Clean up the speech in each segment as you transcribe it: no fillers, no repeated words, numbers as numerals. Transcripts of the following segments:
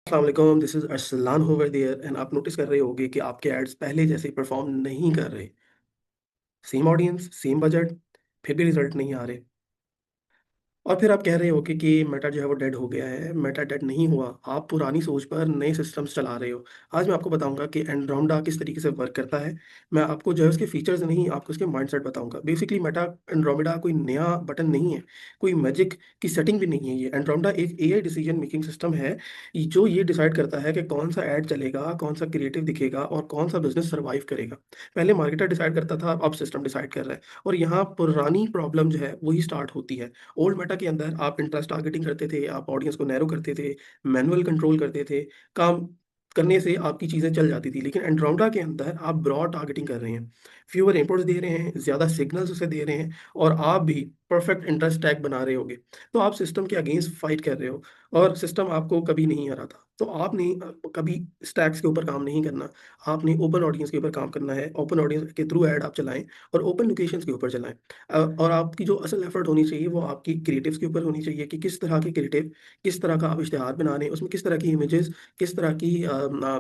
अस्सलाम वालेकुम, this is Arsalan over there and आप नोटिस कर रहे होंगे कि आपके एड्स पहले जैसे परफॉर्म नहीं कर रहे। सेम ऑडियंस, सेम बजट, फिर भी रिजल्ट नहीं आ रहे। और फिर आप कह रहे हो कि मेटा जो है वो डेड हो गया है, मेटा डेड नहीं हुआ, आप पुरानी सोच पर नए सिस्टम्स चला रहे हो। आज मैं आपको बताऊँगा कि एंड्रोमेडा किस तरीके से वर्क करता है। मैं आपको जो है उसके फीचर्स नहीं, आपको उसके माइंडसेट बताऊँगा। बेसिकली मेटा एंड्रोमेडा कोई नया बटन नहीं है, कोई मैजिक की सेटिंग भी नहीं है ये। एंड्रोमेडा एक एआई डिसीजन मेकिंग सिस्टम है, जो ये डिसाइड करता है कि कौन-सा ऐड चलेगा, कौन-सा क्रिएटिव दिखेगा और कौन-सा बिज़नेस सर्वाइव करेगा। पहले मार्केटर डिसाइड करता था, अब सिस्टम डिसाइड कर रहा है और यहाँ पुरानी प्रॉब्लम जो है वही स्टार्ट होती है। ओल्ड मेटा के अंदर आप इंटरेस्ट टारगेटिंग करते थे, आप ऑडियंस को नैरो करते थे, मैनुअल कंट्रोल करते थे, काम करने से आपकी चीज़ें चल जाती थी। लेकिन एंड्रोमेडा के अंदर आप ब्रॉड टारगेटिंग कर रहे हैं, फ्यूअर इनपुट्स दे रहे हैं, ज़्यादा सिग्नल्स उसे दे रहे हैं और आप भी परफेक्ट इंटरेस्ट टैग बना रहे होगे। तो आप सिस्टम के अगेंस्ट फाइट कर रहे हो और सिस्टम आपको कभी नहीं हराता। तो आपने कभी स्टैक्स के ऊपर काम नहीं करना, आपने ओपन ऑडियंस के ऊपर काम करना है, ओपन ऑडियंस के थ्रू ऐड आप चलाएँ और ओपन लोकेशंस के ऊपर चलाएँ। और आपकी जो असल एफर्ट होनी चाहिए वो आपकी क्रिएटिव्स के ऊपर होनी चाहिए कि किस तरह के क्रिएटिव, किस तरह का आप इश्तिहार बना रहे हैं, उसमें किस तरह की इमेजेस, किस तरह की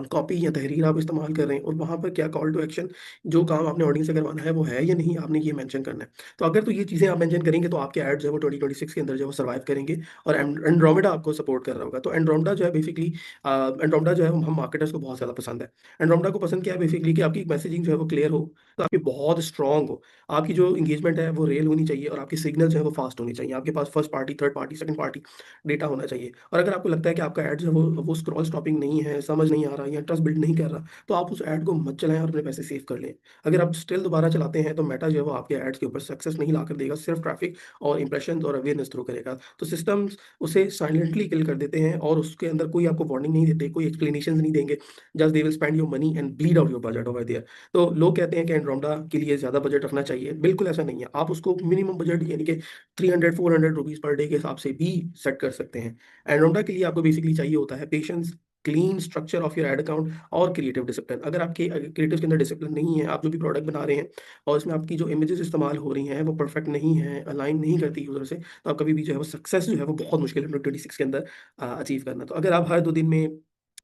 कॉपी या तहरीर आप इस्तेमाल कर रहे हैं और वहाँ पर क्या कॉल टू एक्शन, जो काम आपने ऑडियंस से करवाना है वो है या नहीं, आपने ये मेंशन करना है। तो अगर तो ये चीज़ें आप मेंशन करेंगे तो आपके एड्स जो है वो 2026 के अंदर जो है वो सर्वाइव करेंगे और एंड्रोमेडा आपको सपोर्ट कर रहा होगा। तो एंड्रोमेडा जो है बेसिकली एंड्रोमेडा जो है हम मार्केटर्स को बहुत ज़्यादा पसंद है। एंड्रोमेडा को पसंद क्या है बेसिकली कि आपकी मैसेजिंग जो है वो क्लियर हो, तो आपकी बहुत स्ट्रॉन्ग हो। आपकी जो एंगेजमेंट है वो रियल होनी चाहिए और आपकी सिग्नल जो है वो फास्ट होनी चाहिए। आपके पास first party, third party, second party data होना चाहिए। और अगर आपको लगता है कि आपका ऐड जो है वो स्क्रॉल स्टॉपिंग नहीं है, समझ नहीं आ रहा या ट्रस्ट बिल्ड नहीं कर रहा, तो आप उस ऐड को मत चलाएँ और अपने पैसे सेव कर लें। अगर आप स्टिल दोबारा चलाते हैं तो मेटा जो है वो आपके एड्स के ऊपर सक्सेस नहीं लाकर देगा, सिर्फ ट्रैफिक और इंप्रेशंस और अवेयरनेस थ्रू करेगा। तो सिस्टम्स उसे साइलेंटली किल कर देते हैं और उसके अंदर कोई आपको वार्निंग नहीं देते, कोई एक्सप्लेनेशंस नहीं देंगे। Just they will spend your money and bleed out your budget over there. तो लोग कहते हैं कि एंड्रोमेडा के लिए ज़्यादा बजट रखना चाहिए, बिल्कुल ऐसा नहीं है। आप उसको मिनिमम बजट यानी कि 300-400 रुपीज़ पर डे के हिसाब से भी सेट कर सकते हैं। एंड्रोमेडा के लिए आपको बेसिकली चाहिए होता है patience, clean structure of your ad account और क्रिएटिव डिसिप्लिन। अगर आपके क्रिएटिव्स के अंदर डिसिप्लिन नहीं है, आप जो भी प्रोडक्ट बना रहे हैं और उसमें आपकी जो इमेजेस इस्तेमाल हो रही हैं, वो परफेक्ट नहीं है, अलाइन नहीं करती यूज़र से, तो आप कभी भी जो है वो सक्सेस जो है वो बहुत मुश्किल है 2026 के अंदर अचीव करना। तो अगर आप हर 2 दिन में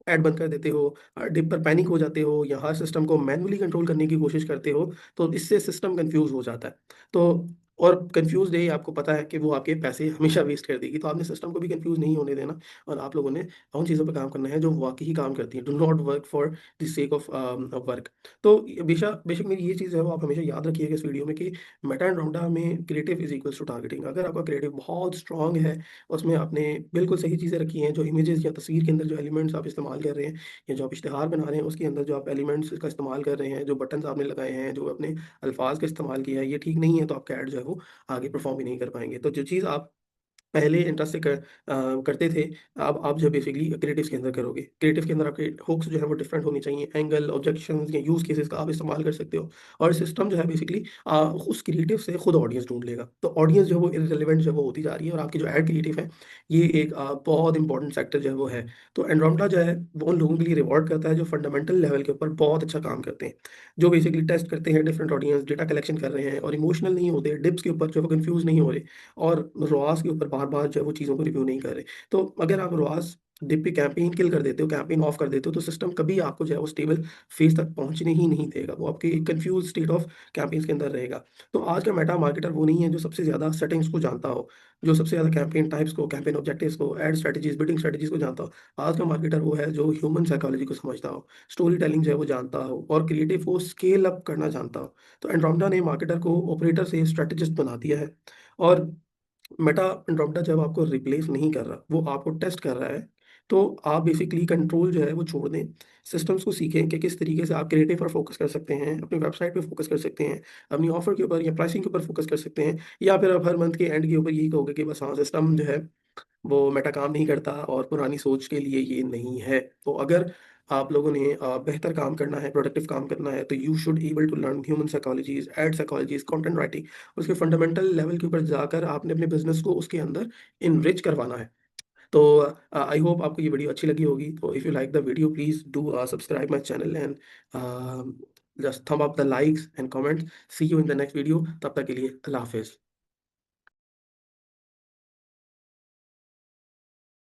ऐड बंद कर देते हो, डिप पर पैनिक हो जाते हो या हर सिस्टम को मैनुअली कंट्रोल करने की कोशिश करते हो, तो इससे सिस्टम कन्फ्यूज़ हो जाता है। तो और कन्फ्यूज़्ड है आपको पता है कि वो आपके पैसे हमेशा वेस्ट कर देगी, तो आपने सिस्टम को भी कन्फ्यूज़ नहीं होने देना और आप लोगों ने उन चीज़ों पे काम करना है जो वाक़ई काम करती हैं। Do not work for the sake of work. तो बेशक बेशक मेरी ये चीज़ है वो आप हमेशा याद रखिएगा इस वीडियो में कि मेटा एंड रोंडा में creative is equals to targeting. अगर आपका क्रिएटिव बहुत स्ट्रॉन्ग है, उसमें आपने बिल्कुल सही चीज़ें रखी हैं, जो इमेजेस या तस्वीर के अंदर जो एलिमेंट्स आप इस्तेमाल कर रहे हैं या जो आप इश्तिहार बना रहे हैं, उसके अंदर जो आप एलिमेंट्स का इस्तेमाल कर रहे हैं, जो बटन्स आपने लगाए हैं, जो अपने अल्फ़ाज़ का इस्तेमाल किया है, ये ठीक नहीं है, तो आपका ऐड जो है वो आगे परफ़ॉर्म ही नहीं कर पाएँगे। तो जो चीज़ आप पहले इंटरेस्ट से करते थे, अब आप जो बेसिकली क्रिएटिव्स के अंदर करोगे। क्रिएटिव के अंदर आपके हुक्स जो है वो डिफरेंट होनी चाहिए, एंगल, ऑब्जेक्शंस या यूज़ केसेस का आप इस्तेमाल कर सकते हो और सिस्टम जो है बेसिकली उस क्रिएटिव से खुद ऑडियंस ढूँढ लेगा। तो ऑडियंस जो है वो इर्रेलेवेंट जो है वो होती जा रही है और आपकी जो एड क्रिएटिव है, ये एक बहुत इंपॉर्टेंट सेक्टर जो है वो है। तो एंड्रोमेडा जो है वो उन लोगों के लिए रिवॉर्ड करता है जो फंडामेंटल लेवल के ऊपर बहुत अच्छा काम करते हैं। जो बेसिकली टेस्ट करते हैं डिफरेंट ऑडियंस, डेटा कलेक्शन कर रहे हैं और इमोशनल नहीं होते, डिप्स के ऊपर जो है वो कन्फ्यूज़ नहीं हो रहे। और ROAS के ऊपर बार-बार जो है वो चीज़ों को रिव्यू नहीं कर रहे। तो अगर आप ROAS डिप पे कैंपेन किल कर देते हो, कैंपेन ऑफ कर देते हो, तो सिस्टम कभी आपको जो है वो स्टेबल फेज़ तक पहुँचने ही नहीं देगा। वो आपके एक कन्फ्यूज़ स्टेट ऑफ कैंपेन्स के अंदर रहेगा। तो आज का मेटा मार्केटर वो नहीं है जो सबसे ज़्यादा सेटिंग्स को जानता हो, जो सबसे ज़्यादा कैंपेन टाइप्स को, कैंपेन ऑब्जेक्टिव्स को, एड स्ट्रैटेजीज़, बिडिंग स्ट्रैटेजीज़ को जानता हो। आज का मार्केटर वो है जो ह्यूमन साइकोलॉजी को समझता हो, स्टोरी टेलिंग जो है वो जानता हो और क्रिएटिव को स्केल अप करना जानता हो। तो एंड्रोमेडा ने मार्केटर को ऑपरेटर से स्ट्रैटेजिस्ट बना दिया है और मेटा एंड्रोमेडा जब आपको रिप्लेस नहीं कर रहा, वो आपको टेस्ट कर रहा है, तो आप बेसिकली कंट्रोल जो है वो छोड़ दें। सिस्टम्स को सीखें कि किस तरीके से आप क्रिएटिव पर फ़ोकस कर सकते हैं, अपनी वेबसाइट पे फ़ोकस कर सकते हैं, अपनी ऑफ़र के ऊपर या प्राइसिंग के ऊपर फ़ोकस कर सकते हैं या फिर आप हर मंथ के एंड के ऊपर यही कहोगे कि बस हाँ, सिस्टम जो है वो मेटा काम नहीं करता और पुरानी सोच के लिए ये नहीं है। तो अगर आप लोगों ने बेहतर काम करना है, प्रोडक्टिव काम करना है, तो you should able to learn human psychologies, ad psychologies, content writing. उसके फंडामेंटल लेवल के ऊपर जाकर आपने अपने बिज़नेस को उसके अंदर एनरिच करवाना है। तो आई होप आपको ये वीडियो अच्छी लगी होगी। तो if you like the video please do subscribe my channel and just thumb up the likes and comments. See you in the next video. तब तक के लिए अल्लाह हाफ़िज़।